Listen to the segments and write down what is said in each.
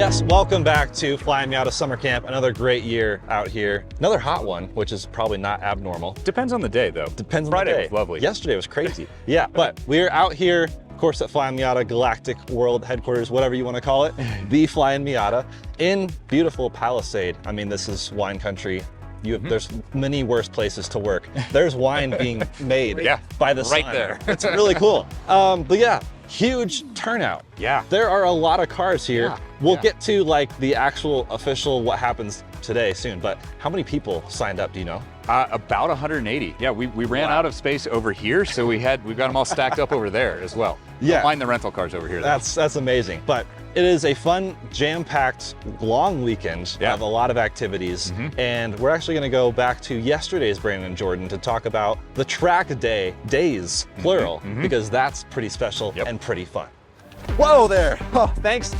Yes, welcome back to Flyin Miata Summer Camp. Another great year out here. Another hot one, which is probably not abnormal. Depends on the day, though. Depends on Friday the day. was lovely. Yesterday was crazy. Yeah, but we're out here, of course, at Flyin Miata Galactic World Headquarters, whatever you want to call it, the Flyin Miata in beautiful Palisade. I mean, this is wine country. There's many worse places to work. There's wine being made by the sun. Right there. It's really cool. But yeah, huge turnout. Yeah. There are a lot of cars here. Yeah. We'll get to like the actual official what happens today soon, but how many people signed up, do you know? About 180. Yeah, we ran out of space over here, so we've got them all stacked up over there as well. Yeah. Don't mind the rental cars over here, though. That's amazing. But it is a fun, jam-packed, long weekend of a lot of activities. And we're actually gonna go back to yesterday's Brandon and Jordan to talk about the track days, plural, because that's pretty special and pretty fun. Whoa there. Oh, thanks,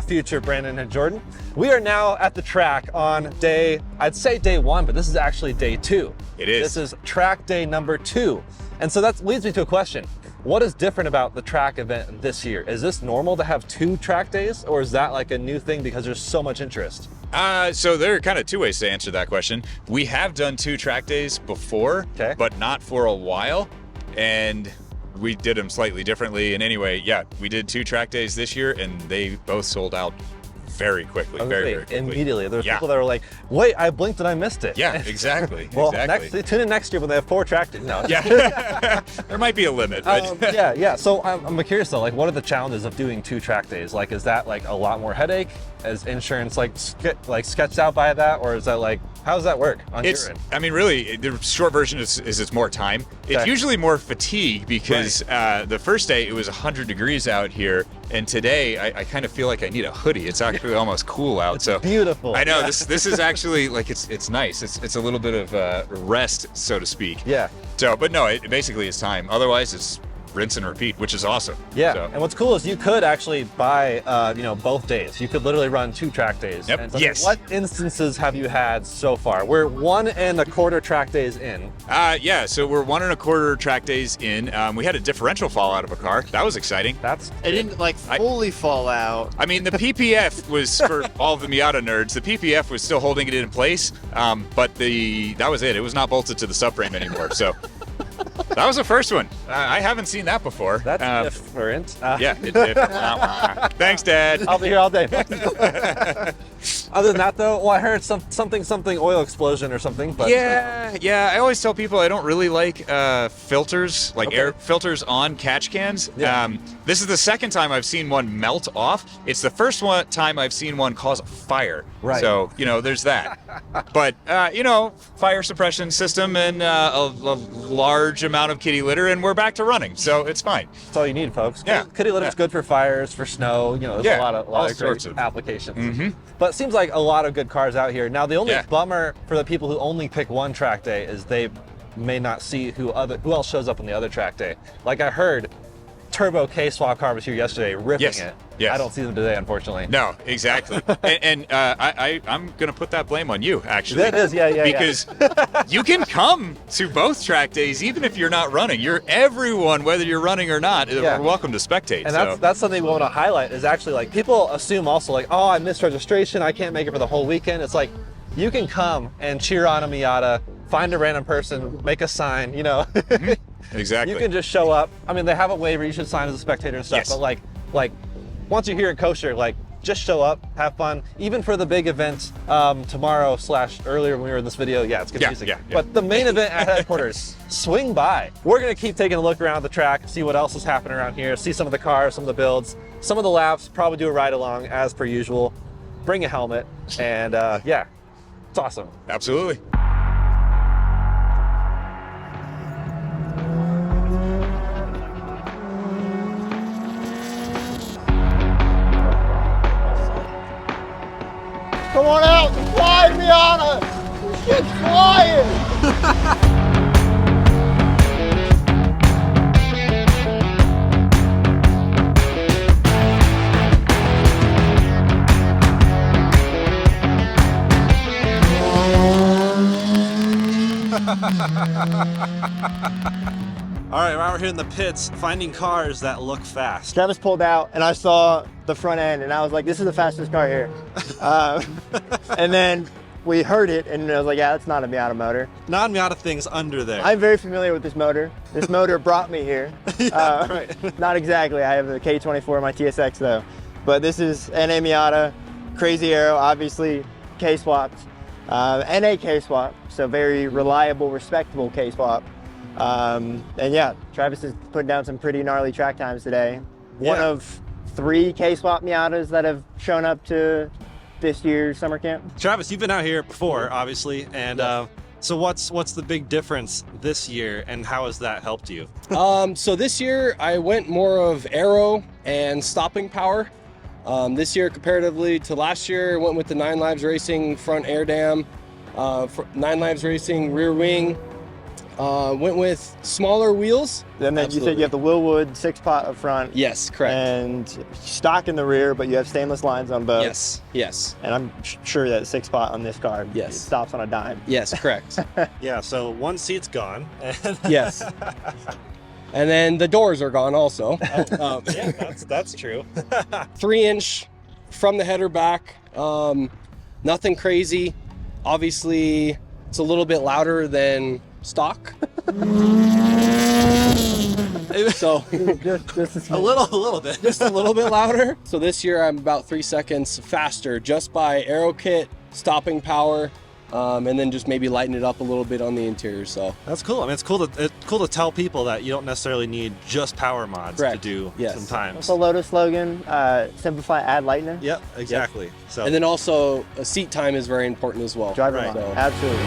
future Brandon and Jordan. We are now at the track on I'd say day one, but this is actually day two. It is. This is track day number 2. And so that leads me to a question. What is different about the track event this year? Is this normal to have 2 track days, or is that like a new thing because there's so much interest? So there are kind of 2 ways to answer that question. We have done 2 track days before, but not for a while. And we did them slightly differently. And anyway, yeah, we did 2 track days this year and they both sold out very quickly, very quickly. Immediately. There's people that were like, wait, I blinked and I missed it. Yeah, exactly. Well, exactly. tune in next year when they have 4 track days. No. Yeah, there might be a limit. But yeah. So I'm curious though, like what are the challenges of doing 2 track days? Like, is that like a lot more headache? Is insurance like sketched out by that? Or is that like, how does that work on your end? I mean, really, the short version is it's more time. It's usually more fatigue because the first day it was 100 degrees out here, and today I kind of feel like I need a hoodie. It's actually almost cool out. It's beautiful. I know this is actually like it's nice. It's a little bit of rest, so to speak. Yeah. So, but no, it basically is time. Otherwise, it's rinse and repeat, which is awesome. Yeah, so. and what's cool is you could actually buy, both days. You could literally run 2 track days. Yep. And so Yes. What instances have you had so far? We're 1 1/4 track days in. Yeah, so we're 1 1/4 track days in. We had a differential fall out of a car. That was exciting. It didn't like fully fall out. I mean, the PPF was for all the Miata nerds. The PPF was still holding it in place, but that was it. It was not bolted to the subframe anymore. So. That was the first one. I haven't seen that before. That's different. Yeah. Thanks, Dad. I'll be here all day. Other than that, though, well, I heard something oil explosion or something. But yeah. I always tell people I don't really like filters, like air filters on catch cans. Yeah. This is the second time I've seen one melt off. It's the first time I've seen one cause a fire. Right. So there's that. But fire suppression system and a large amount of kitty litter, and we're back to running. So it's fine. That's all you need, folks. Yeah. Kitty litter's good for fires, for snow. There's a lot of sorts great of applications. But it seems like a lot of good cars out here. Now, the only bummer for the people who only pick 1 track day is they may not see who else shows up on the other track day. Like I heard, Turbo K-Swap car was here yesterday ripping it. Yes. I don't see them today, unfortunately. No, exactly. and I'm going to put that blame on you, actually. That is, yeah. Because you can come to both track days, even if you're not running. Everyone, whether you're running or not, are welcome to spectate. And that's something we want to highlight is actually like people assume also like, oh, I missed registration. I can't make it for the whole weekend. It's like, you can come and cheer on a Miata, find a random person, make a sign, Exactly. You can just show up. I mean, they have a waiver you should sign as a spectator and stuff, but like once you're here at Kosher, like just show up, have fun. Even for the big event tomorrow / earlier when we were in this video, it's confusing. Yeah. But the main event at headquarters, swing by. We're gonna keep taking a look around the track, see what else is happening around here, see some of the cars, some of the builds, some of the laps, probably do a ride along as per usual. Bring a helmet, and it's awesome. Absolutely. Come on out and fly, Miata! This shit's flying! All right, now we're here in the pits, finding cars that look fast. Travis pulled out, and I saw the front end, and I was like, this is the fastest car here. And then we heard it, and I was like, yeah, that's not a Miata motor. Non-Miata things under there. I'm very familiar with this motor. This motor brought me here. Right. Not exactly. I have the K24 in my TSX, though. But this is NA Miata, crazy aero, obviously K-swapped. NA K-swap, so very reliable, respectable K-swap. And yeah, Travis is putting down some pretty gnarly track times today. One of 3 K-swap Miatas that have shown up to this year's summer camp. Travis, you've been out here before, obviously, and so what's the big difference this year, and how has that helped you? So this year I went more of aero and stopping power. This year, comparatively to last year, went with the 9 Lives Racing front air dam, 9 Lives Racing rear wing. Went with smaller wheels. And then you said you have the Willwood 6-pot up front. Yes, correct. And stock in the rear, but you have stainless lines on both. Yes, yes. And I'm sure that 6-pot on this car stops on a dime. Yes, correct. Yeah, so one seat's gone. Yes. And then the doors are gone also. Yeah, that's true. 3-inch from the header back. Nothing crazy. Obviously, it's a little bit louder than stock. So just a little bit. Just a little bit louder. So this year I'm about 3 seconds faster just by aero kit, stopping power, and then just maybe lighten it up a little bit on the interior. So that's cool. I mean, it's cool to tell people that you don't necessarily need just power mods to do sometimes. That's a Lotus slogan, simplify, add lightness. Yep, exactly. Yep. So, and then also a seat time is very important as well. Driver right. so. Absolutely.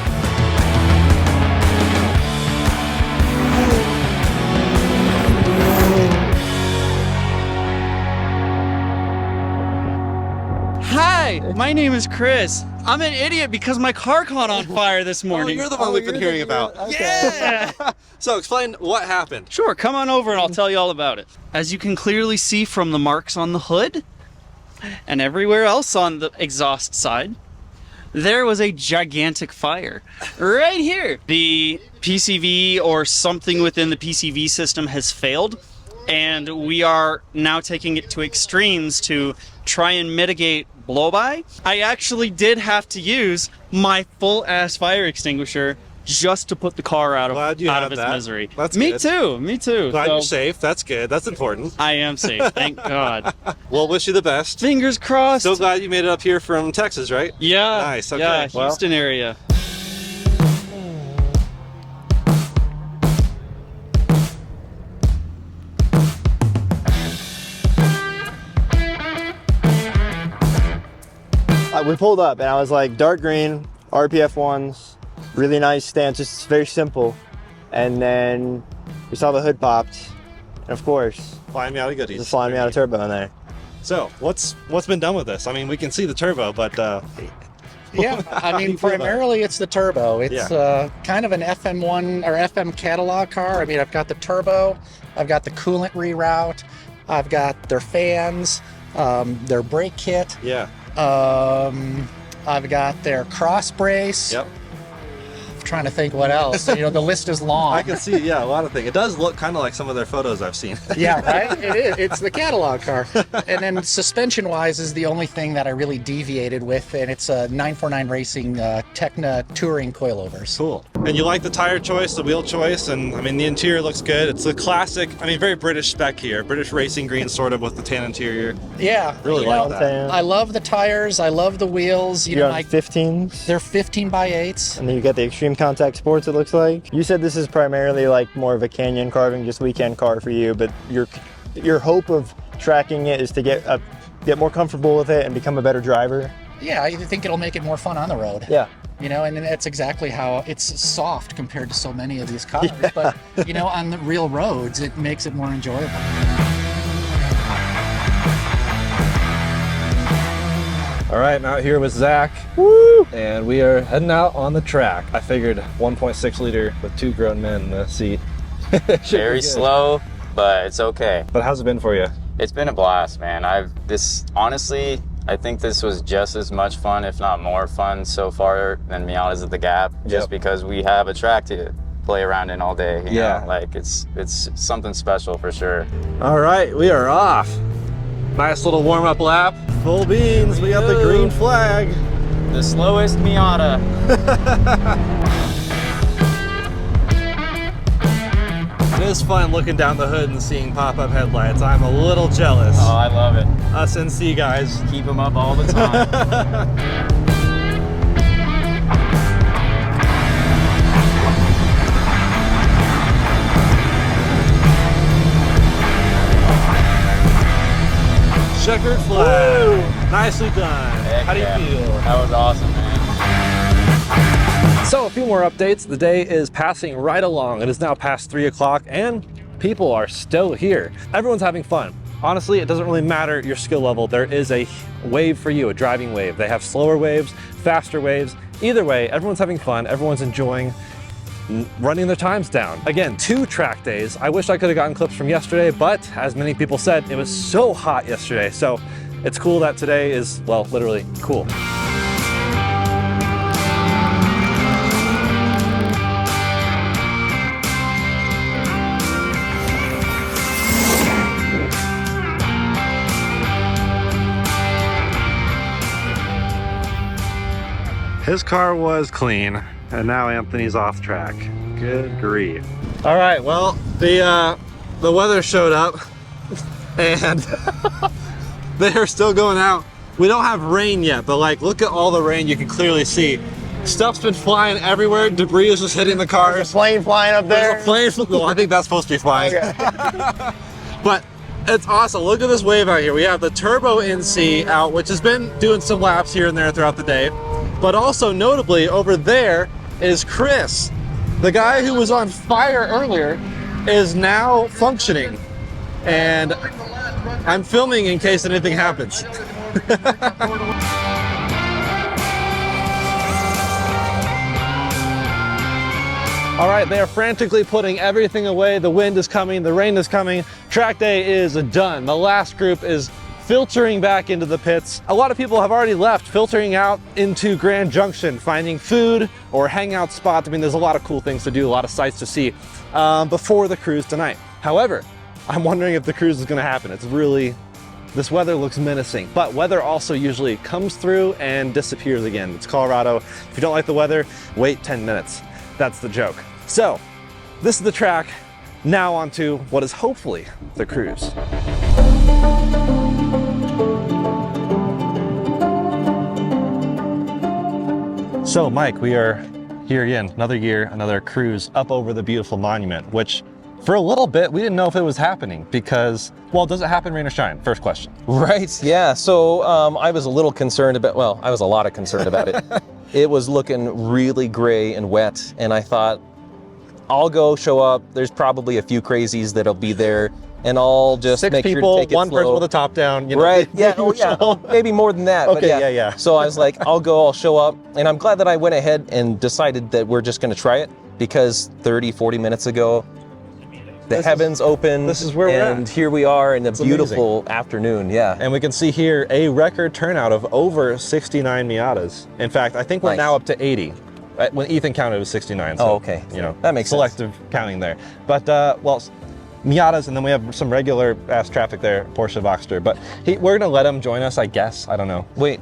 Hi, my name is Chris. I'm an idiot because my car caught on fire this morning. Oh, you're the one we've been hearing about. Okay. Yeah! So explain what happened. Sure, come on over and I'll tell you all about it. As you can clearly see from the marks on the hood and everywhere else on the exhaust side, there was a gigantic fire right here. The PCV or something within the PCV system has failed, and we are now taking it to extremes to try and mitigate blow-by. I actually did have to use my full-ass fire extinguisher just to put the car out of its misery. That's me good. too, me too. Glad you're safe. That's good. That's important. I am safe, thank God. Well, wish you the best. Fingers crossed. So glad you made it up here from Texas, right? Yeah. Nice. Okay. Yeah, Well, Houston area. We pulled up and I was like, dark green, RPF ones, really nice stance, just very simple. And then we saw the hood popped, and of course, Flyin Miata goodies. there's a Flyin Miata turbo in there. So what's been done with this? I mean, we can see the turbo, but yeah, I mean, primarily it's the turbo. It's kind of an FM1 or FM catalog car. I mean, I've got the turbo, I've got the coolant reroute, I've got their fans, their brake kit. Yeah. I've got their cross brace. Yep. I'm trying to think what else. You know, the list is long. I can see, a lot of things. It does look kind of like some of their photos I've seen. Yeah, right? It is. It's the catalog car. And then suspension-wise is the only thing that I really deviated with, and it's a 949 Racing Tecna Touring coilovers. Cool. And you like the tire choice, the wheel choice, and I mean, the interior looks good. It's a classic, I mean, very British spec here. British racing green, sort of, with the tan interior. Yeah. Really like that. I love the tires. I love the wheels. You got 15s? They're 15x8s. And then you got the Extreme Contact Sports, it looks like. You said this is primarily like more of a canyon carving, just weekend car for you, but your hope of tracking it is to get more comfortable with it and become a better driver. Yeah, I think it'll make it more fun on the road. Yeah. You know, and that's exactly how it's soft compared to so many of these cars. Yeah. But, you know, on the real roads, it makes it more enjoyable. All right, I'm out here with Zach. Woo! And we are heading out on the track. I figured 1.6 liter with 2 grown men in the seat. Very slow, but it's okay. But how's it been for you? It's been a blast, man. Honestly, I think this was just as much fun, if not more fun so far than Miatas at the Gap, just because we have a track to play around in all day. You know? Like it's something special for sure. All right, we are off. Nice little warm-up lap. Full beans, we got the green flag. The slowest Miata. It is fun looking down the hood and seeing pop-up headlights. I'm a little jealous. Oh, I love it. Us NC guys. Keep them up all the time. Checkered flag. Woo! Nicely done. Heck How do you feel? That was awesome, man. So a few more updates. The day is passing right along. It is now past 3 o'clock and people are still here. Everyone's having fun. Honestly, it doesn't really matter your skill level. There is a wave for you, a driving wave. They have slower waves, faster waves. Either way, everyone's having fun. Everyone's enjoying running their times down. Again, 2 track days. I wish I could have gotten clips from yesterday, but as many people said, it was so hot yesterday. So it's cool that today is, well, literally cool. His car was clean, and now Anthony's off track. Good grief. All right, well, the weather showed up, and they are still going out. We don't have rain yet, but like, look at all the rain you can clearly see. Stuff's been flying everywhere. Debris is just hitting the cars. There's a plane flying up there. There's a plane. Well, I think that's supposed to be flying. Okay. But it's awesome. Look at this wave out here. We have the Turbo NC out, which has been doing some laps here and there throughout the day. But also notably over there is Chris. The guy who was on fire earlier is now functioning. And I'm filming in case anything happens. All right, they are frantically putting everything away. The wind is coming, the rain is coming. Track day is done. The last group is filtering back into the pits. A lot of people have already left, filtering out into Grand Junction, finding food or hangout spots. I mean, there's a lot of cool things to do, a lot of sights to see before the cruise tonight. However, I'm wondering if the cruise is gonna happen. It's really, this weather looks menacing, but weather also usually comes through and disappears again. It's Colorado. If you don't like the weather, wait 10 minutes. That's the joke. So, this is the track. Now on to what is hopefully the cruise. So Mike, we are here again, another year, another cruise up over the beautiful monument, which for a little bit, we didn't know if it was happening because, well, does it happen rain or shine? First question. Right, yeah, so I was a little concerned about, well, I was a lot of concerned about it. It was looking really gray and wet, and I thought, I'll go show up, there's probably a few crazies that'll be there, and I'll just make sure to take it slow. 1 person with a top down, you know. Right, yeah, oh yeah, maybe more than that. Okay, but yeah. So I was like, I'll show up, and I'm glad that I went ahead and decided that we're just gonna try it, because 30, 40 minutes ago, the heavens opened. This is where we're at. And here we are in a beautiful afternoon, yeah. And we can see here a record turnout of over 69 Miatas. In fact, I think we're now up to 80. When Ethan counted, it was 69. So, oh, okay. You know, that makes selective counting there. But, well, Miatas, and then we have some regular ass traffic there, Porsche Voxster. But we're gonna let him join us, I guess. I don't know. Wait,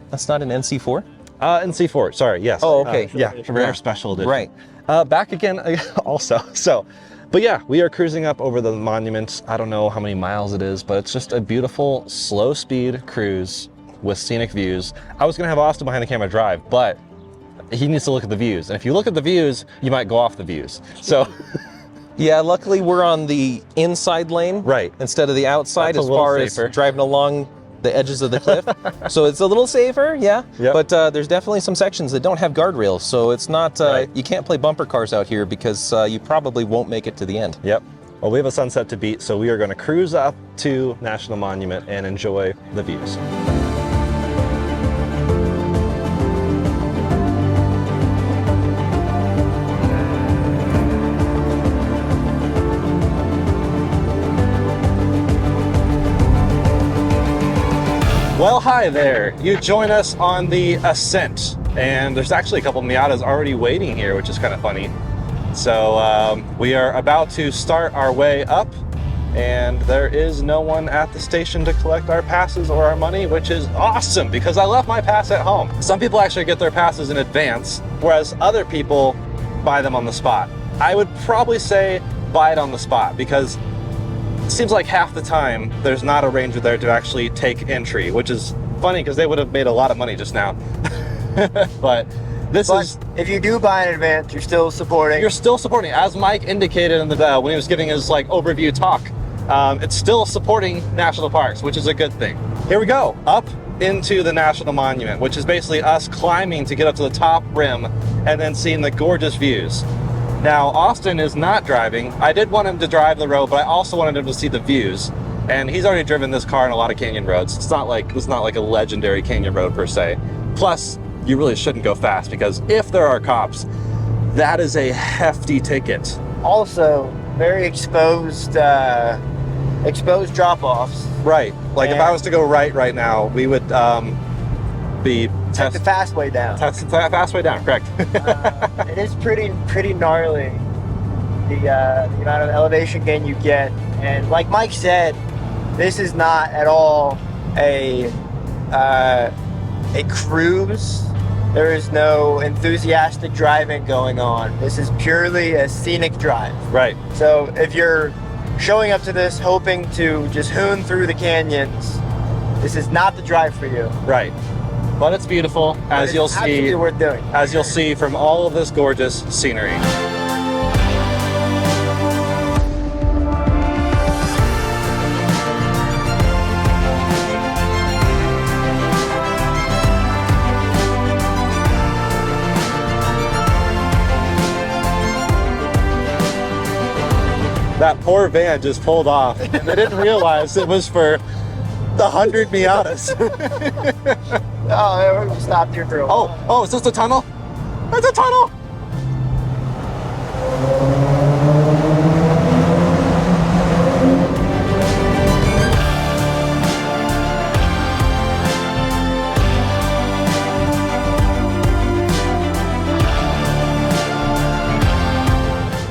that's not an NC4? NC4, sorry, yes. Oh, okay. Yeah, rare special edition. Right. Back again also, so. But yeah, we are cruising up over the monument. I don't know how many miles it is, but it's just a beautiful, slow speed cruise with scenic views. I was gonna have Austin behind the camera drive, but he needs to look at the views. And if you look at the views, you might go off the views. So. Yeah, luckily we're on the inside lane. Right. Instead of the outside, as far as driving along the edges of the cliff. So it's a little safer, yeah. Yep. But there's definitely some sections that don't have guardrails. So it's not, you can't play bumper cars out here because you probably won't make it to the end. Yep. Well, we have a sunset to beat, so we are gonna cruise up to National Monument and enjoy the views. Well, hi there. You join us on the ascent, and there's actually a couple Miatas already waiting here, which is kind of funny. So we are about to start our way up, and there is no one at the station to collect our passes or our money, which is awesome because I left my pass at home. Some people actually get their passes in advance, whereas other people buy them on the spot. I would probably say buy it on the spot because it seems like half the time there's not a ranger there to actually take entry, which is funny because they would have made a lot of money just now. But if you do buy in advance, you're still supporting. You're still supporting, as Mike indicated in the when he was giving his like overview talk. It's still supporting national parks, which is a good thing. Here we go, up into the National Monument, which is basically us climbing to get up to the top rim and then seeing the gorgeous views. Now, Austin is not driving. I did want him to drive the road, but I also wanted him to see the views. And he's already driven this car in a lot of canyon roads. It's not like a legendary canyon road per se. Plus, you really shouldn't go fast because if there are cops, that is a hefty ticket. Also, very exposed drop-offs. Right. Like if I was to go right now, we would be the fast way down. Fast way down, correct. It is pretty gnarly, the amount of elevation gain you get. And like Mike said, this is not at all a cruise. There is no enthusiastic driving going on. This is purely a scenic drive. Right. So if you're showing up to this hoping to just hoon through the canyons, this is not the drive for you. Right. But it's beautiful, as you'll see. Absolutely worth doing. As you'll see from all of this gorgeous scenery. That poor van just pulled off, and they didn't realize it was for the 100 Miatas. Oh, we stopped here for a while. Oh, is this a tunnel? It's a tunnel!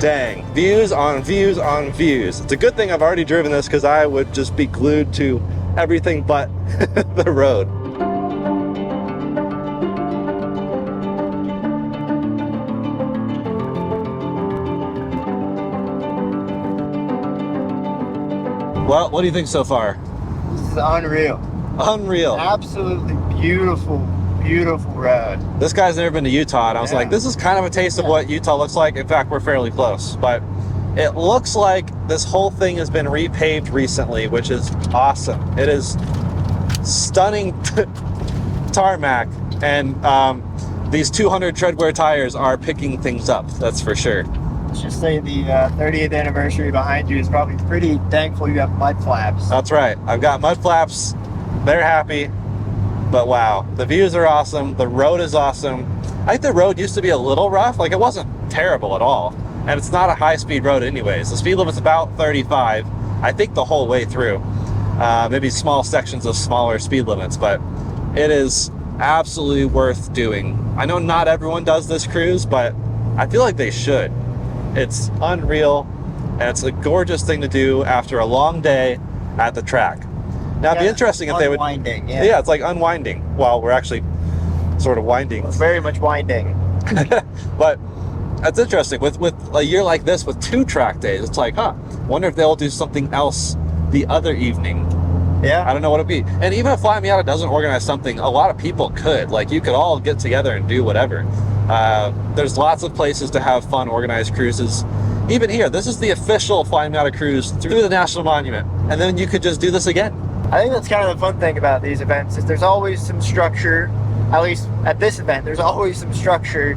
Dang, views on views on views. It's a good thing I've already driven this because I would just be glued to everything but the road. Well, what do you think so far? This is unreal. Unreal. Absolutely beautiful, beautiful road. This guy's never been to Utah, and I was like, this is kind of a taste of what Utah looks like. In fact, we're fairly close, but it looks like this whole thing has been repaved recently, which is awesome. It is stunning tarmac, and these 200 treadwear tires are picking things up, that's for sure. Let's just say the 30th anniversary behind you is probably pretty thankful you have mud flaps. That's right. I've got mud flaps. They're happy. But wow, the views are awesome. The road is awesome. I think the road used to be a little rough. Like, it wasn't terrible at all. And it's not a high-speed road anyways. The speed limit's about 35, I think, the whole way through. Maybe small sections of smaller speed limits, but it is absolutely worth doing. I know not everyone does this cruise, but I feel like they should. It's unreal, and it's a gorgeous thing to do after a long day at the track. Now, it'd be interesting if they would... Unwinding, yeah, it's like unwinding while we're actually sort of winding. It's very much winding. But that's interesting. With a year like this, with 2 track days, it's like, wonder if they'll do something else the other evening. Yeah. I don't know what it'd be. And even if Flyin Miata doesn't organize something, a lot of people could. Like, you could all get together and do whatever. There's lots of places to have fun organized cruises. Even here, this is the official Flyin Miata cruise through the National Monument. And then you could just do this again. I think that's kind of the fun thing about these events is there's always some structure. At least at this event, there's always some structure.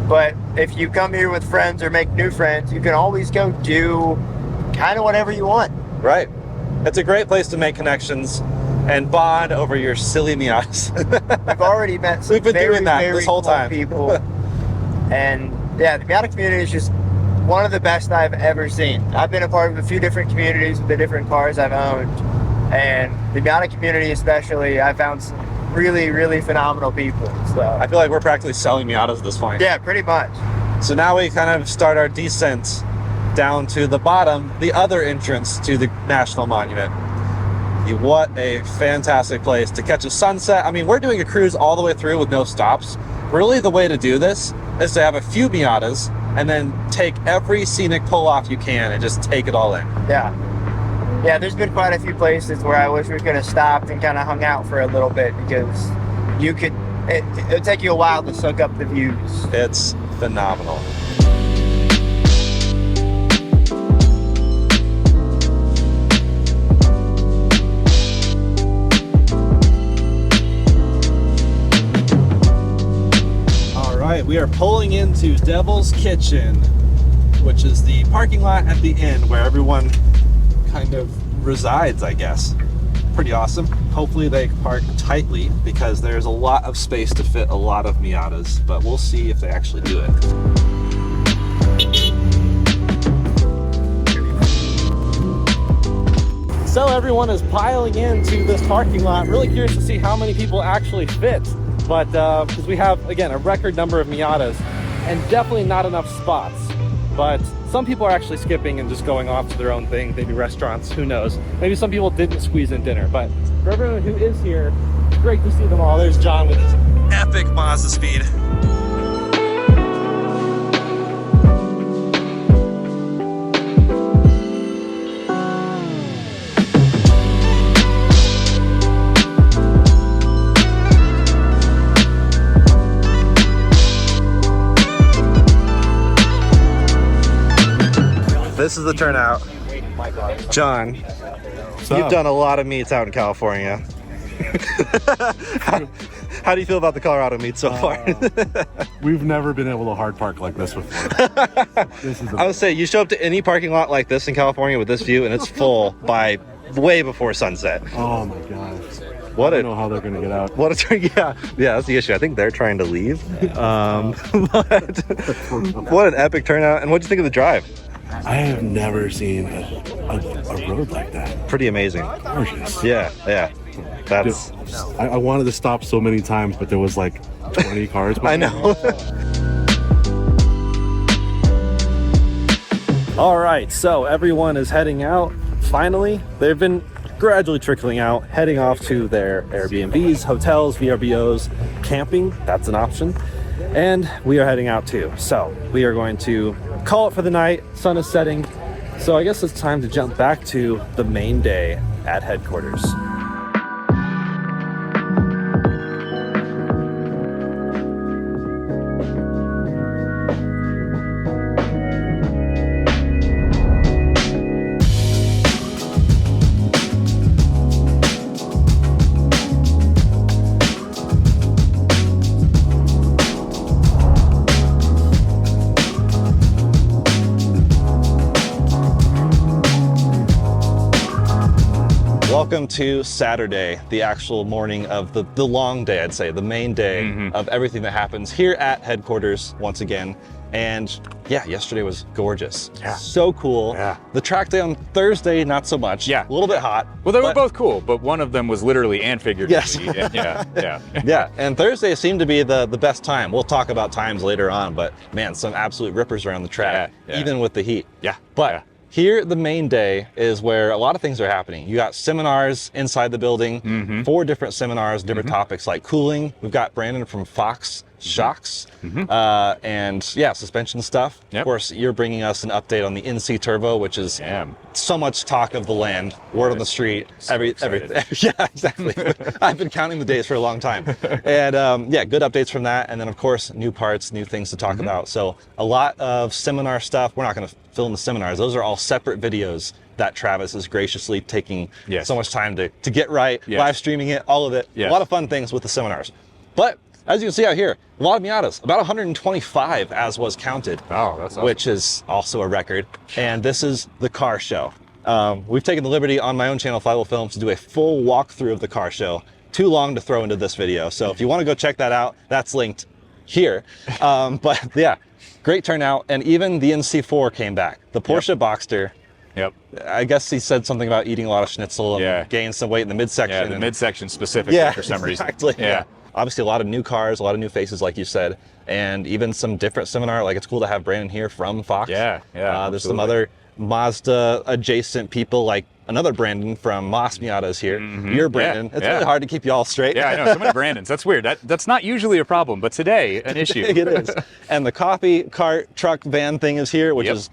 But if you come here with friends or make new friends, you can always go do kind of whatever you want. Right. It's a great place to make connections and bond over your silly Miatas. We've already met some We've been doing that this whole cool time. people. And yeah, the Miata community is just one of the best I've ever seen. I've been a part of a few different communities with the different cars I've owned. And the Miata community especially, I found some really, really phenomenal people. So I feel like we're practically selling Miatas at this point. yeah, pretty much. So now we kind of start our descent down to the bottom, the other entrance to the National Monument. What a fantastic place to catch a sunset. I mean, we're doing a cruise all the way through with no stops. Really, the way to do this is to have a few Miatas and then take every scenic pull-off you can and just take it all in. Yeah. Yeah, there's been quite a few places where I wish we could have stopped and kind of hung out for a little bit, because you could, it would take you a while to soak up the views. It's phenomenal. All right, we are pulling into Devil's Kitchen, which is the parking lot at the end where everyone kind of resides, I guess. Pretty awesome. Hopefully they park tightly, because there's a lot of space to fit a lot of Miatas, but we'll see if they actually do it. So everyone is piling into this parking lot. Really curious to see how many people actually fit, but because we have, again, a record number of Miatas and definitely not enough spots. But some people are actually skipping and just going off to their own thing, maybe restaurants, who knows. Maybe some people didn't squeeze in dinner, but for everyone who is here, it's great to see them all. There's John with his epic Mazda speed. This is the turnout. John, you've done a lot of meets out in California. How do you feel about the Colorado meet so far? We've never been able to hard park like this before. I would say you show up to any parking lot like this in California with this view and it's full by way before sunset. Oh my gosh. What I don't know how they're going to get out. Yeah, that's the issue. I think they're trying to leave. But what an epic turnout. And what do you think of the drive? I have never seen a road like that. Pretty amazing. Gorgeous. Yeah. That's. I wanted to stop so many times, but there was like 20 cars behind I know. All right, so everyone is heading out. Finally, they've been gradually trickling out, heading off to their Airbnbs, hotels, VRBOs, camping. That's an option. And we are heading out too. So we are going to call it for the night. Sun is setting. So I guess it's time to jump back to the main day at headquarters. Welcome to Saturday, the actual morning of the long day, I'd say, the main day of everything that happens here at headquarters once again. And yeah, yesterday was gorgeous. Yeah. So cool. Yeah. The track day on Thursday, not so much. Yeah. A little bit hot. Well, they were both cool, but one of them was literally and figuratively. Yes. Yeah. Yeah. And Thursday seemed to be the best time. We'll talk about times later on, but man, some absolute rippers around the track, even with the heat. Yeah. But here, the main day is where a lot of things are happening. You got seminars inside the building, 4 different seminars, different topics like cooling. We've got Brandon from Fox Shocks, and yeah, suspension stuff. Of course, you're bringing us an update on the NC Turbo, which is so much talk of the land, word on the street, everything. Yeah, exactly. I've been counting the days for a long time. And yeah, good updates from that. And then of course, new parts, new things to talk about. So a lot of seminar stuff. We're not gonna film the seminars. Those are all separate videos that Travis is graciously taking so much time to get right, live streaming it, all of it. A lot of fun things with the seminars. But as you can see out here, a lot of Miatas, about 125 as was counted. Oh, that's awesome. Which is also a record. And this is the car show. We've taken the liberty on my own channel, Flywheel Films, to do a full walkthrough of the car show. Too long to throw into this video. So if you want to go check that out, that's linked here. But yeah, great turnout. And even the NC4 came back. The Porsche Boxster. Yep. I guess he said something about eating a lot of schnitzel and gained some weight in the midsection. Yeah, the midsection specifically for some reason. Yeah. obviously a lot of new cars, a lot of new faces, like you said, and even some different seminar. Like, it's cool to have Brandon here from Fox. Yeah, There's some other Mazda adjacent people, like another Brandon from Mazda Miata is here. You're Brandon. It's really hard to keep you all straight. Yeah, I know, so many Brandons. That's weird. That's not usually a problem, but today, an issue. It is. And the coffee cart truck van thing is here, which is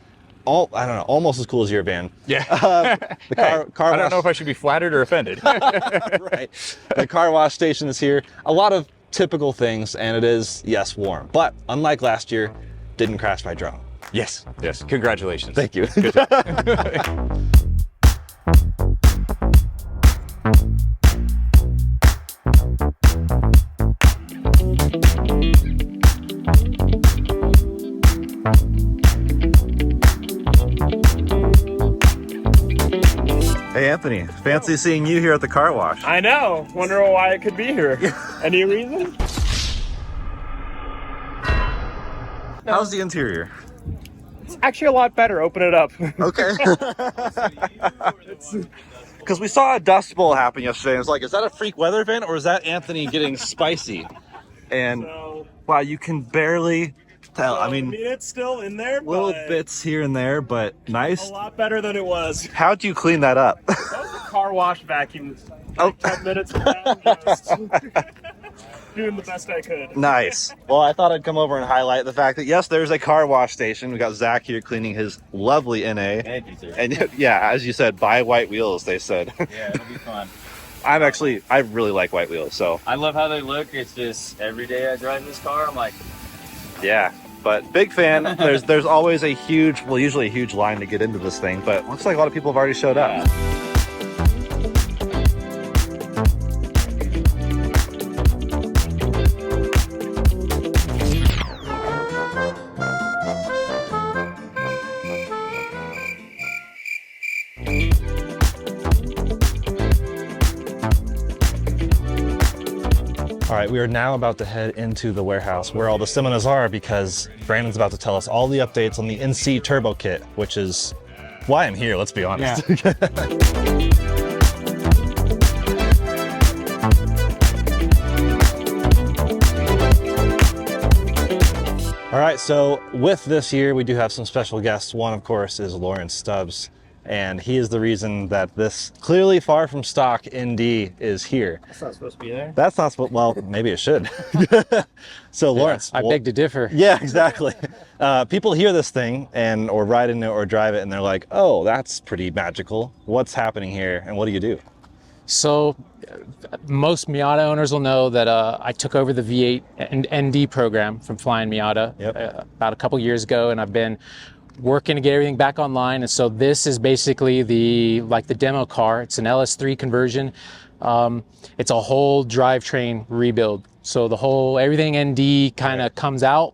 I don't know, almost as cool as your van. Yeah. The car wash. I don't know if I should be flattered or offended. Right. The car wash station is here. A lot of typical things, and it is, yes, warm. But unlike last year, didn't crash my drone. Yes. Congratulations. Thank you. Good job. Hey, Anthony. Fancy seeing you here at the car wash. I know. Wonder why I could be here. Any reason? How's the interior? It's actually a lot better. Open it up. Okay. Because we saw a dust bowl happen yesterday. I was like, is that a freak weather event or is that Anthony getting spicy? And wow, you can barely tell. I mean, it's still in there. Little bits here and there, but nice. A lot better than it was. How'd you clean that up? That was a car wash vacuum. Like 10 minutes around, just doing the best I could. Nice. Well, I thought I'd come over and highlight the fact that, yes, there's a car wash station. We got Zach here cleaning his lovely NA. Thank you, sir. And yeah, as you said, buy white wheels, they said. Yeah, it'll be fun. I really like white wheels, so. I love how they look. It's just every day I drive this car, I'm like, Yeah, but big fan. There's always a huge, well, usually a huge line to get into this thing, but looks like a lot of people have already showed up. All right, we are now about to head into the warehouse where all the seminars are because Brandon's about to tell us all the updates on the NC Turbo Kit, which is why I'm here, let's be honest. Yeah. All right, so with this year, we do have some special guests. One, of course, is Lawrence Stubbs, and he is the reason that this clearly far from stock ND is here. That's not supposed to be there. That's not supposed, well, maybe it should. So Lawrence. I beg to differ. Yeah, exactly. People hear this thing or ride in it or drive it and they're like, oh, that's pretty magical. What's happening here and what do you do? So most Miata owners will know that I took over the V8 and ND program from Flyin Miata about a couple years ago, and I've been working to get everything back online. And so this is basically the demo car. It's an LS3 conversion. It's a whole drivetrain rebuild. So everything ND kind of comes out,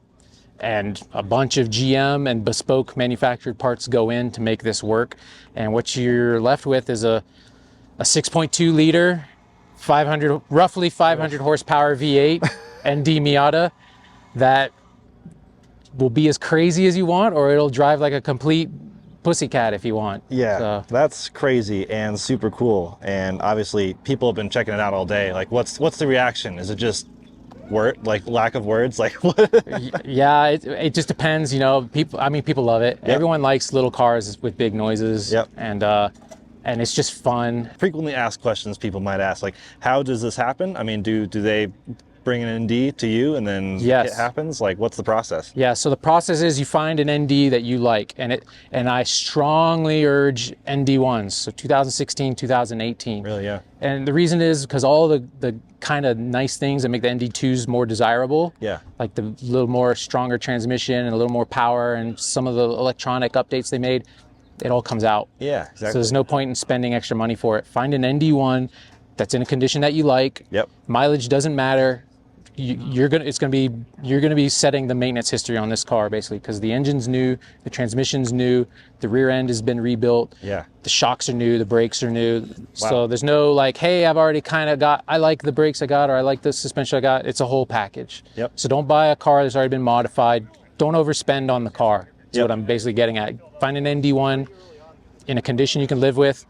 and a bunch of GM and bespoke manufactured parts go in to make this work. And what you're left with is a 6.2 liter, roughly 500 horsepower V8 ND Miata that will be as crazy as you want, or it'll drive like a complete pussycat if you want. Yeah, so that's crazy and super cool. And obviously people have been checking it out all day. Like, what's the reaction? Is it just lack of words? Like what? Yeah, it just depends, people love it. Yep. Everyone likes little cars with big noises. Yep. And it's just fun. Frequently asked questions people might ask, like, how does this happen? I mean, do they bring an ND to you and then it happens? Like, what's the process? Yeah, so the process is you find an ND that you like, and I strongly urge ND1s, so 2016, 2018. Really, yeah. And the reason is because all the kind of nice things that make the ND2s more desirable, like the little more stronger transmission and a little more power and some of the electronic updates they made, it all comes out. Yeah, exactly. So there's no point in spending extra money for it. Find an ND1 that's in a condition that you like. Yep. Mileage doesn't matter. You're gonna be setting the maintenance history on this car basically, because the engine's new, the transmission's new, the rear end has been rebuilt. Yeah. The shocks are new, the brakes are new. Wow. So there's no like, hey, I've already I like the brakes I got, or I like the suspension I got. It's a whole package. Yep. So don't buy a car that's already been modified. Don't overspend on the car. That's what I'm basically getting at. Find an ND1 in a condition you can live with.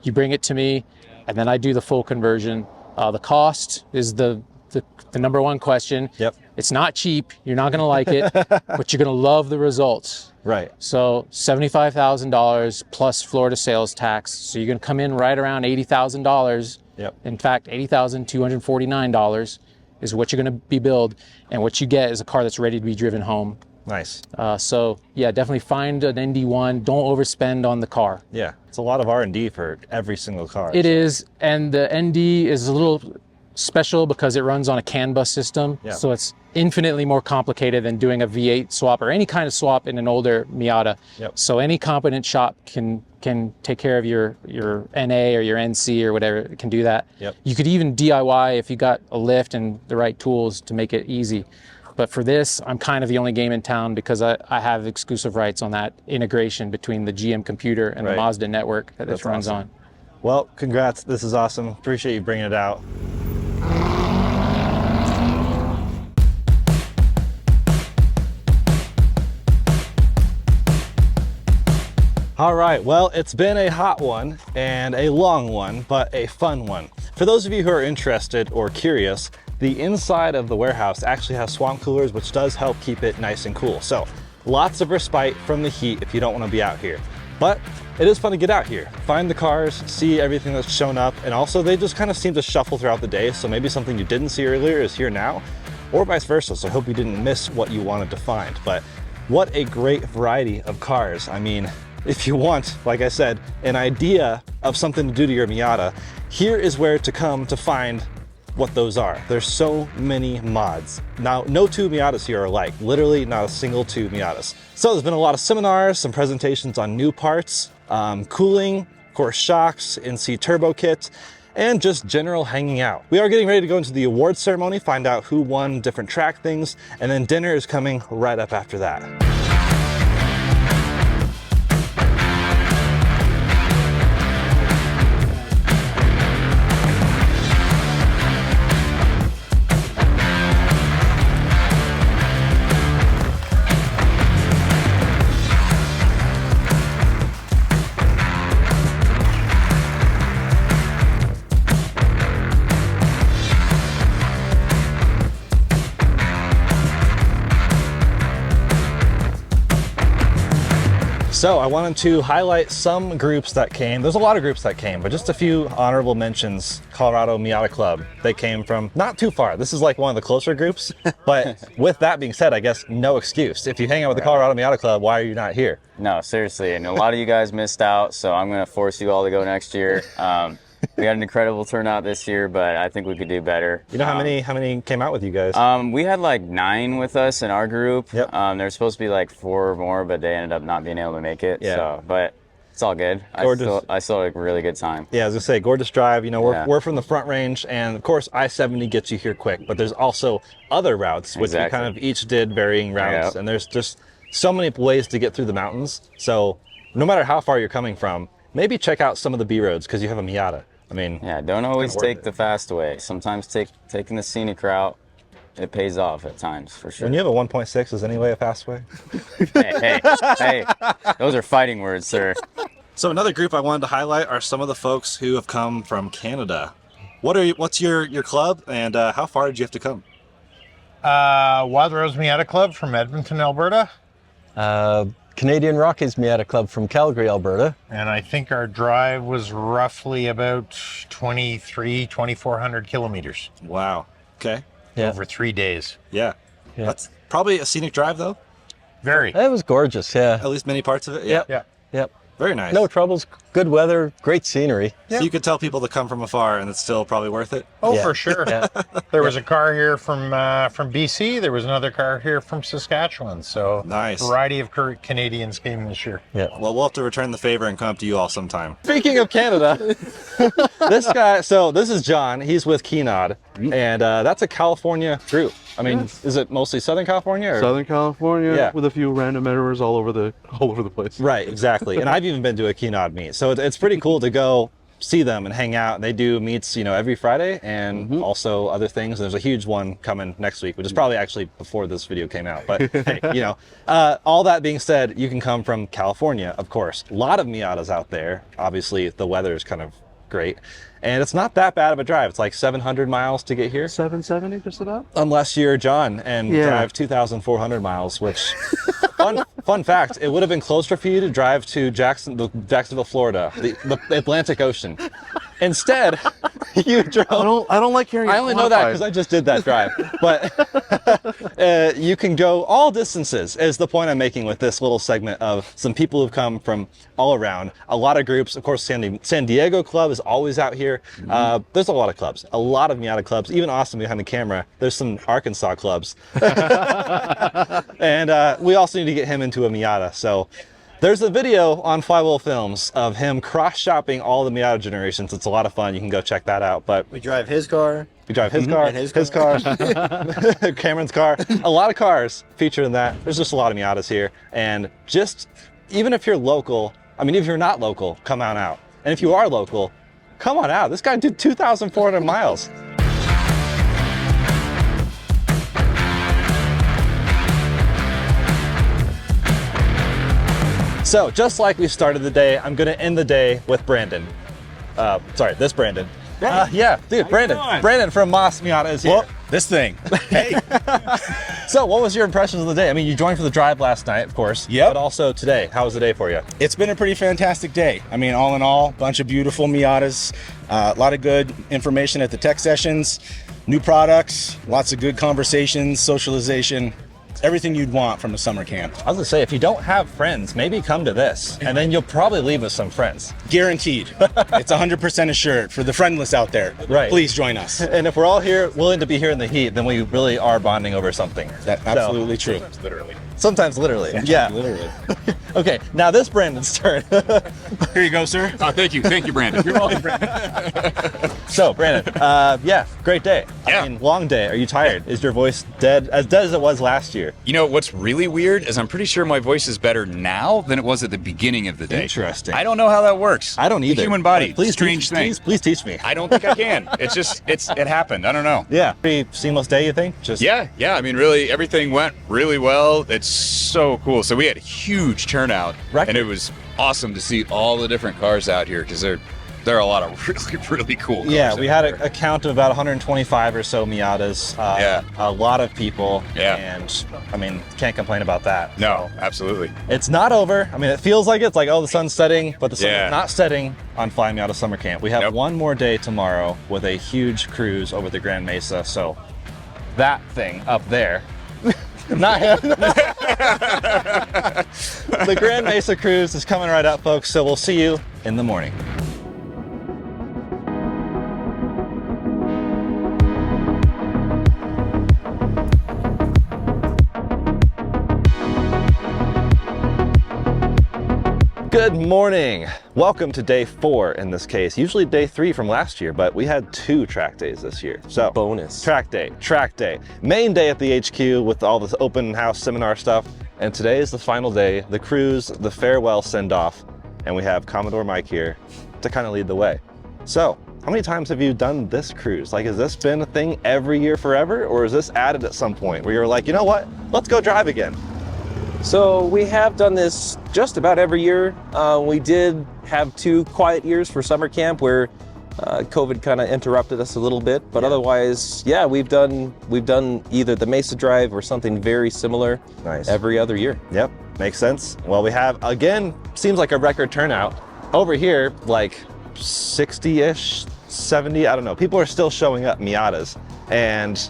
You bring it to me, and then I do the full conversion. The cost is the the number one question. Yep. It's not cheap. You're not going to like it, but you're going to love the results. Right. So $75,000 plus Florida sales tax. So you're going to come in right around $80,000. Yep. In fact, $80,249 is what you're going to be billed, and what you get is a car that's ready to be driven home. Nice. So yeah, definitely find an ND1. Don't overspend on the car. Yeah, it's a lot of R&D for every single car. It is, and the ND is a little special because it runs on a CAN bus system. Yeah. So it's infinitely more complicated than doing a V8 swap or any kind of swap in an older Miata. Yep. So any competent shop can take care of your NA or your NC or whatever, can do that. Yep. You could even DIY if you got a lift and the right tools to make it easy. But for this, I'm kind of the only game in town because I have exclusive rights on that integration between the GM computer and the Mazda network that this runs on. Well, congrats. This is awesome. Appreciate you bringing it out. All right, well, it's been a hot one and a long one, but a fun one. For those of you who are interested or curious, the inside of the warehouse actually has swamp coolers, which does help keep it nice and cool. So lots of respite from the heat if you don't want to be out here. But it is fun to get out here, find the cars, see everything that's shown up, and also they just kind of seem to shuffle throughout the day, so maybe something you didn't see earlier is here now, or vice versa, so I hope you didn't miss what you wanted to find. But what a great variety of cars. I mean, if you want, like I said, an idea of something to do to your Miata, here is where to come to find what those are. There's so many mods. Now, no two Miatas here are alike, literally not a single two Miatas. So there's been a lot of seminars, some presentations on new parts, cooling, of course shocks, NC turbo kit, and just general hanging out. We are getting ready to go into the awards ceremony, find out who won different track things, and then dinner is coming right up after that. So I wanted to highlight some groups that came. There's a lot of groups that came, but just a few honorable mentions. Colorado Miata Club. They came from not too far. This is like one of the closer groups. But with that being said, I guess no excuse. If you hang out with the Colorado Miata Club, why are you not here? No, seriously. And a lot of you guys missed out, so I'm going to force you all to go next year. We had an incredible turnout this year, but I think we could do better. You know how many came out with you guys? We had like 9 with us in our group. Yep. There was supposed to be like 4 more, but they ended up not being able to make it. Yeah. So, but it's all good. I still had a really good time. Yeah, I was gonna say, gorgeous drive. You know, we're from the Front Range, and of course I-70 gets you here quick, but there's also other routes, which we kind of each did varying routes, and there's just so many ways to get through the mountains. So no matter how far you're coming from, maybe check out some of the B roads because you have a Miata. I mean, yeah, don't always take the fast way. Sometimes taking the scenic route, it pays off at times, for sure. When you have a 1.6, is any way a fast way? hey, those are fighting words, sir. So another group I wanted to highlight are some of the folks who have come from Canada. What's your club, and how far did you have to come? Wild Rose Miata Club from Edmonton, Alberta. Canadian Rockies Miata Club from Calgary, Alberta. And I think our drive was roughly about 2,400 kilometers. Wow. Okay. Yeah. Over 3 days. Yeah. That's probably a scenic drive, though. Very. It was gorgeous, yeah. At least many parts of it. Yep. Yeah. Yep. Very nice. No troubles, good weather, great scenery. So you could tell people to come from afar and it's still probably worth it? Oh, for sure. There was a car here from BC. There was another car here from Saskatchewan. So nice. Variety of Canadians came this year. Yeah. Well, we'll have to return the favor and come up to you all sometime. Speaking of Canada, this guy, so this is John. He's with Keynod, and that's a California group. I mean, is it mostly Southern California? Or? Southern California, with a few random errors all over the place. Right, exactly. And I've even been to a Keynod meet, so it's pretty cool to go see them and hang out. They do meets, every Friday, and also other things. There's a huge one coming next week, which is probably actually before this video came out. But hey, all that being said, you can come from California, of course. A lot of Miatas out there. Obviously, the weather is kind of great. And it's not that bad of a drive. It's like 700 miles to get here. 770 just about? Unless you're John and drive 2,400 miles, which, fun fact, it would have been closer for you to drive to Jacksonville, Florida, the Atlantic Ocean. Instead, you drove. I don't like hearing it. I only know that because I just did that drive. But you can go all distances, is the point I'm making with this little segment of some people who've come from all around. A lot of groups. Of course, San Diego Club is always out here. There's a lot of clubs, a lot of Miata clubs. Even Austin behind the camera, there's some Arkansas clubs. And we also need to get him into a Miata. So there's a video on Flywheel Films of him cross-shopping all the Miata generations. It's a lot of fun. You can go check that out. But we drive his car. We drive his car, and his car, Cameron's car. A lot of cars featured in that. There's just a lot of Miatas here. And just, even if you're local, I mean, if you're not local, come on out. And if you are local, come on out. This guy did 2,400 miles. So just like we started the day, I'm gonna end the day with Brandon. Sorry, this Brandon. Yeah, dude, Brandon. Brandon from Mazda Miata is here. Well, this thing. Hey. So what was your impressions of the day? I mean, you joined for the drive last night, of course. Yep. But also today, how was the day for you? It's been a pretty fantastic day. I mean, all in all, bunch of beautiful Miatas, a lot of good information at the tech sessions, new products, lots of good conversations, socialization. Everything you'd want from a summer camp. I was gonna say, if you don't have friends, maybe come to this, and then you'll probably leave with some friends. Guaranteed. It's 100% assured for the friendless out there. Right. Please join us. And if we're all here, willing to be here in the heat, then we really are bonding over something. That's absolutely true. Literally. Sometimes literally. Yeah. Literally. Okay, now this Brandon's turn. Here you go, sir. Oh, thank you, Brandon. You're welcome, Brandon. So, Brandon, yeah, great day. Yeah. I mean, long day. Are you tired? Is your voice dead as it was last year? You know, what's really weird is I'm pretty sure my voice is better now than it was at the beginning of the day. Interesting. I don't know how that works. I don't either. The human body, Please strange thing. Please teach me. I don't think I can. It's just, it happened. I don't know. Yeah. Pretty seamless day, you think? Just Yeah. I mean, really, everything went really well. It's so cool. So we had a huge turnout, and it was awesome to see all the different cars out here because there are a lot of really cool cars. Yeah, we had a count of about 125 or so Miatas. A lot of people. Yeah. And I mean, can't complain about that. No, absolutely. It's not over. I mean, it feels like it's like, oh, the sun's setting, but the sun Yeah. is not setting on Flyin Miata Summer Camp. We have one more day tomorrow with a huge cruise over the Grand Mesa. So that thing up there, not him. The Grand Mesa cruise is coming right up, folks. So we'll see you in the morning. Good morning. Welcome to day 4 in this case. Usually day 3 from last year, but we had 2 track days this year. So bonus. Track day, main day at the HQ with all this open house seminar stuff. And today is the final day, the cruise, the farewell send off. And we have Commodore Mike here to kind of lead the way. So how many times have you done this cruise? Like, has this been a thing every year forever? Or is this added at some point where you're like, you know what, let's go drive again? So we have done this just about every year. We did have 2 quiet years for summer camp where COVID kind of interrupted us a little bit, but otherwise, yeah, we've done either the Mesa Drive or something very similar every other year. Yep, makes sense. Well, we have, again, seems like a record turnout. Over here, like 60-ish, 70, I don't know. People are still showing up Miatas, and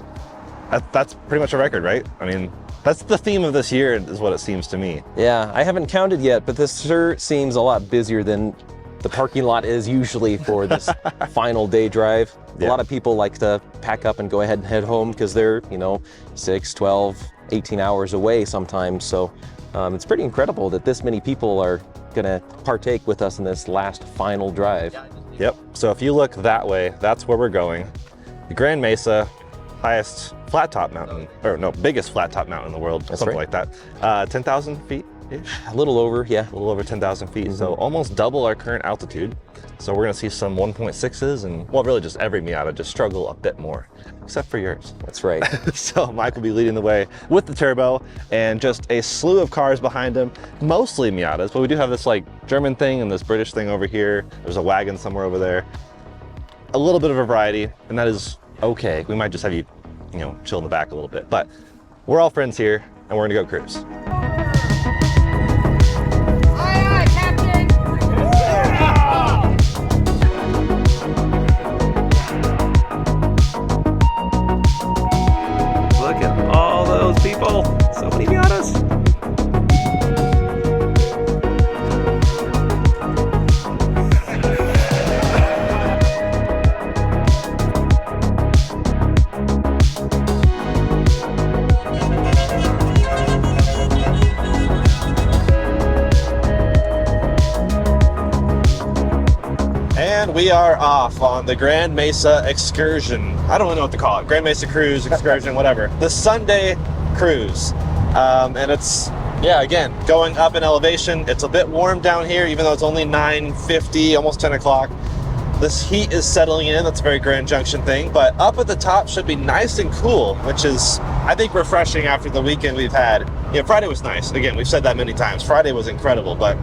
that's pretty much a record, right? I mean, that's the theme of this year is what it seems to me. Yeah, I haven't counted yet, but this sure seems a lot busier than the parking lot is usually for this final day drive. A lot of people like to pack up and go ahead and head home because they're, 6, 12, 18 hours away sometimes. So it's pretty incredible that this many people are gonna partake with us in this last final drive. Yep, so if you look that way, that's where we're going. The Grand Mesa, highest flat top mountain, or no, biggest flat top mountain in the world, something like that. 10,000 feet-ish? A little over, yeah. A little over 10,000 feet, so almost double our current altitude. So we're gonna see some 1.6s and, well, really just every Miata just struggle a bit more, except for yours. That's right. So Mike will be leading the way with the turbo and just a slew of cars behind him, mostly Miatas, but we do have this like German thing and this British thing over here. There's a wagon somewhere over there. a little bit of a variety, and that is okay. We might just have you, you know, chill in the back a little bit, but we're all friends here, and we're gonna go cruise. Look at all those people. So many Miatas. And we are off on the Grand Mesa excursion. I don't really know what to call it. Grand Mesa cruise, excursion, whatever. The Sunday cruise. And it's, yeah, again, going up in elevation. It's a bit warm down here, even though it's only 9:50, almost 10 o'clock. This heat is settling in. That's a very Grand Junction thing. But up at the top should be nice and cool, which is, I think, refreshing after the weekend we've had. Yeah, Friday was nice. Again, we've said that many times. Friday was incredible, but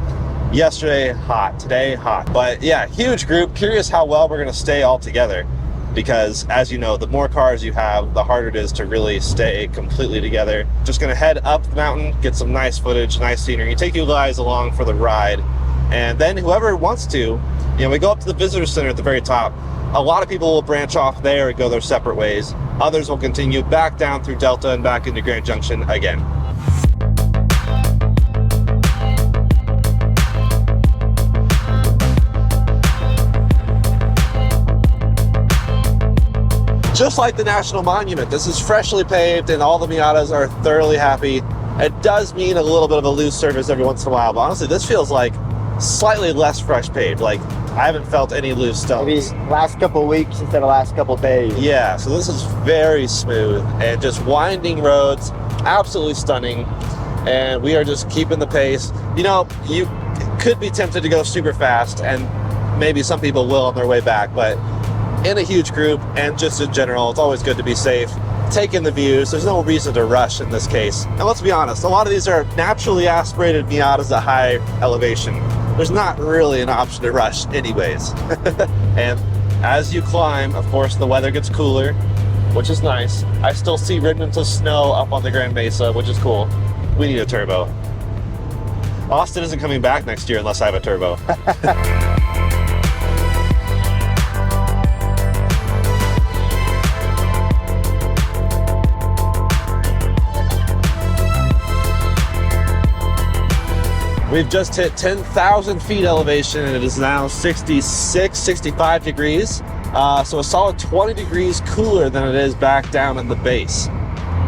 yesterday, hot. Today, hot. But yeah, huge group. Curious how well we're going to stay all together. Because as you know, the more cars you have, the harder it is to really stay completely together. Just going to head up the mountain, get some nice footage, nice scenery, take you guys along for the ride. And then whoever wants to, you know, we go up to the visitor center at the very top. A lot of people will branch off there and go their separate ways. Others will continue back down through Delta and back into Grand Junction again. Just like the National Monument, this is freshly paved and all the Miatas are thoroughly happy. It does mean a little bit of a loose surface every once in a while, but honestly, this feels like slightly less fresh paved. Like, I haven't felt any loose stones. Maybe last couple of weeks instead of last couple of days. Yeah, so this is very smooth and just winding roads, absolutely stunning. And we are just keeping the pace. You know, you could be tempted to go super fast, and maybe some people will on their way back, but in a huge group and just in general, it's always good to be safe, taking the views. There's no reason to rush in this case. And let's be honest, a lot of these are naturally aspirated Miatas at high elevation. There's not really an option to rush anyways. And as you climb, of course, the weather gets cooler, which is nice. I still see remnants of snow up on the Grand Mesa, which is cool. We need a turbo. Austin isn't coming back next year unless I have a turbo. We've just hit 10,000 feet elevation and it is now 66, 65 degrees. So a solid 20 degrees cooler than it is back down in the base.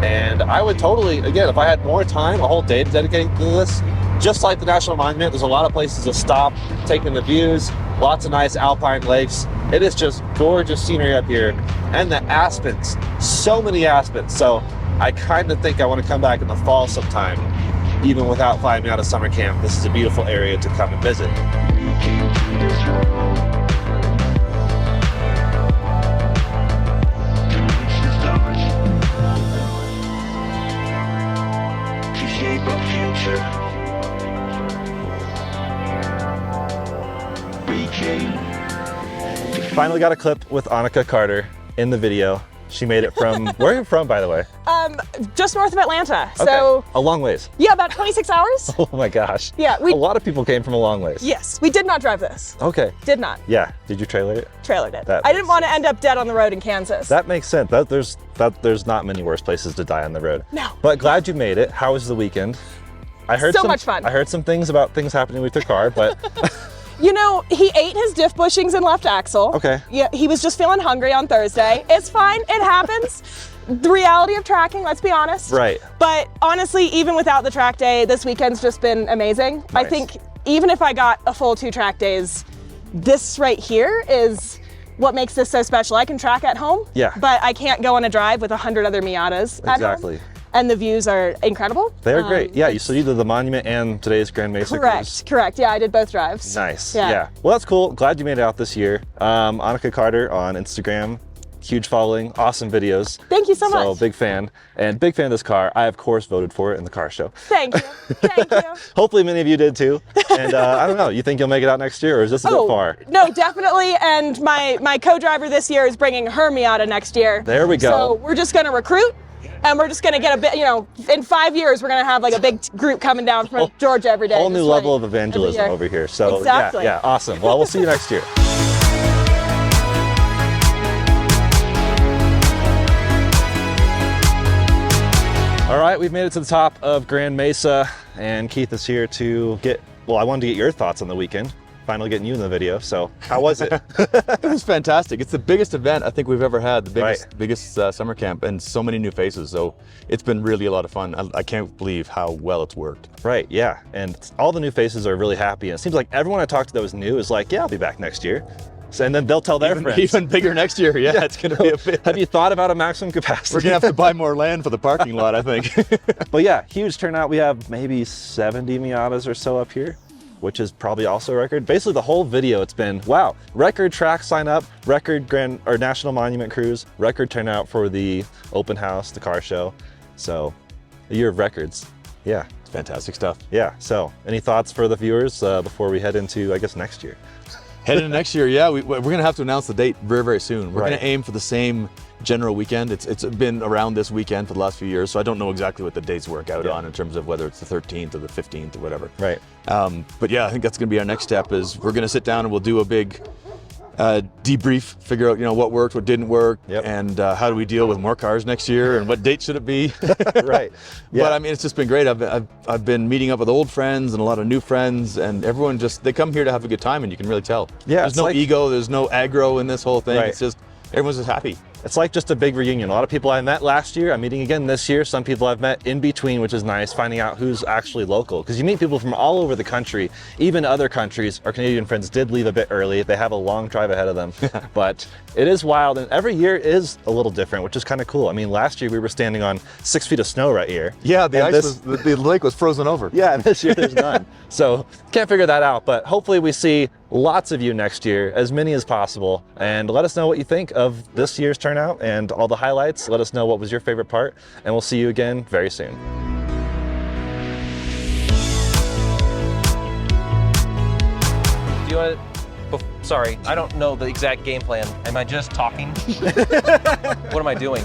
And I would totally, again, if I had more time, a whole day to dedicate to this, just like the National Monument, there's a lot of places to stop, taking the views, lots of nice alpine lakes. It is just gorgeous scenery up here. And the aspens, so many aspens. So I kind of think I want to come back in the fall sometime. Even without Flyin Miata Summer Camp, this is a beautiful area to come and visit. Finally got a clip with Annika Carter in the video. She made it from, where are you from, by the way? Just north of Atlanta. Okay. So a long ways. Yeah, about 26 hours. Oh my gosh. Yeah, a lot of people came from a long ways. Yes, we did not drive this. Okay. Did not. Yeah. Did you trailer it? Trailered it. I didn't want to end up dead on the road in Kansas. That makes sense. There's not many worse places to die on the road. No. But glad you made it. How was the weekend? I heard so much fun. I heard some things about things happening with your car, but you know, he ate his diff bushings and left axle. Okay. Yeah, he was just feeling hungry on Thursday. It's fine, it happens. The reality of tracking, let's be honest. Right. But honestly, even without the track day, this weekend's just been amazing. Nice. I think even if I got a full 2 track days, this right here is what makes this so special. I can track at home, yeah, but I can't go on a drive with 100 other Miatas at exactly. home. And the views are incredible. They are great. Yeah, so you did the Monument and today's Grand Mesa cruise. Correct. Yeah, I did both drives. Nice. Yeah. Well, that's cool. Glad you made it out this year. Annika Carter on Instagram. huge following, awesome videos. Thank you so much. So big fan, and big fan of this car. I, of course, voted for it in the car show. Thank you. Thank you. Hopefully many of you did too. And I don't know, you think you'll make it out next year, or is this a bit far? No, definitely. And my co-driver this year is bringing her Miata next year. There we go. So we're just going to recruit. And we're just going to get a bit, you know, in 5 years, we're going to have like a big group coming down from Georgia every day. Whole new level of evangelism over here. So exactly. yeah, awesome. Well, we'll see you next year. All right, we've made it to the top of Grand Mesa, and Keith is here to I wanted to get your thoughts on the weekend. Finally getting you in the video, so how was it? It was fantastic. It's the biggest event I think we've ever had, the biggest summer camp, and so many new faces, so it's been really a lot of fun. I can't believe how well it's worked. Right, yeah, and all the new faces are really happy, and it seems like everyone I talked to that was new is like, yeah, I'll be back next year. So, and then they'll tell their friends. Even bigger next year, yeah. It's going to be a bit. Have you thought about a maximum capacity? We're going to have to buy more land for the parking lot, I think. But yeah, huge turnout. We have maybe 70 Miatas or so up here, which is probably also a record. Basically the whole video, it's been, wow, record track sign up, record National Monument Cruise, record turnout for the open house, the car show. So a year of records. Yeah. It's fantastic stuff. Yeah, so any thoughts for the viewers before we head into, I guess, next year? Heading into next year, yeah, we're going to have to announce the date very, very soon. We're going to aim for the same general weekend. It's been around this weekend for the last few years, so I don't know exactly what the dates work out on in terms of whether it's the 13th or the 15th or whatever. Right. But yeah, I think that's going to be our next step. Is we're going to sit down and we'll do a big debrief, figure out what worked, what didn't work, and how do we deal with more cars next year, and what date should it be? Right. Yeah. But I mean, it's just been great. I've been meeting up with old friends and a lot of new friends, and everyone they come here to have a good time, and you can really tell. Yeah. There's no ego, there's no aggro in this whole thing. Right. It's just everyone's just happy. It's like just a big reunion. A lot of people I met last year, I'm meeting again this year. Some people I've met in between, which is nice, finding out who's actually local. Because you meet people from all over the country, even other countries. Our Canadian friends did leave a bit early. They have a long drive ahead of them. But it is wild, and every year is a little different, which is kind of cool. I mean, last year we were standing on 6 feet of snow right here. Yeah, the lake was frozen over. Yeah, and this year there's none. So can't figure that out, but hopefully we see lots of you next year, as many as possible, and let us know what you think of this year's turnout and all the highlights. Let us know what was your favorite part, and we'll see you again very soon. Do you want to, sorry, I don't know the exact game plan. Am I just talking? What am I doing?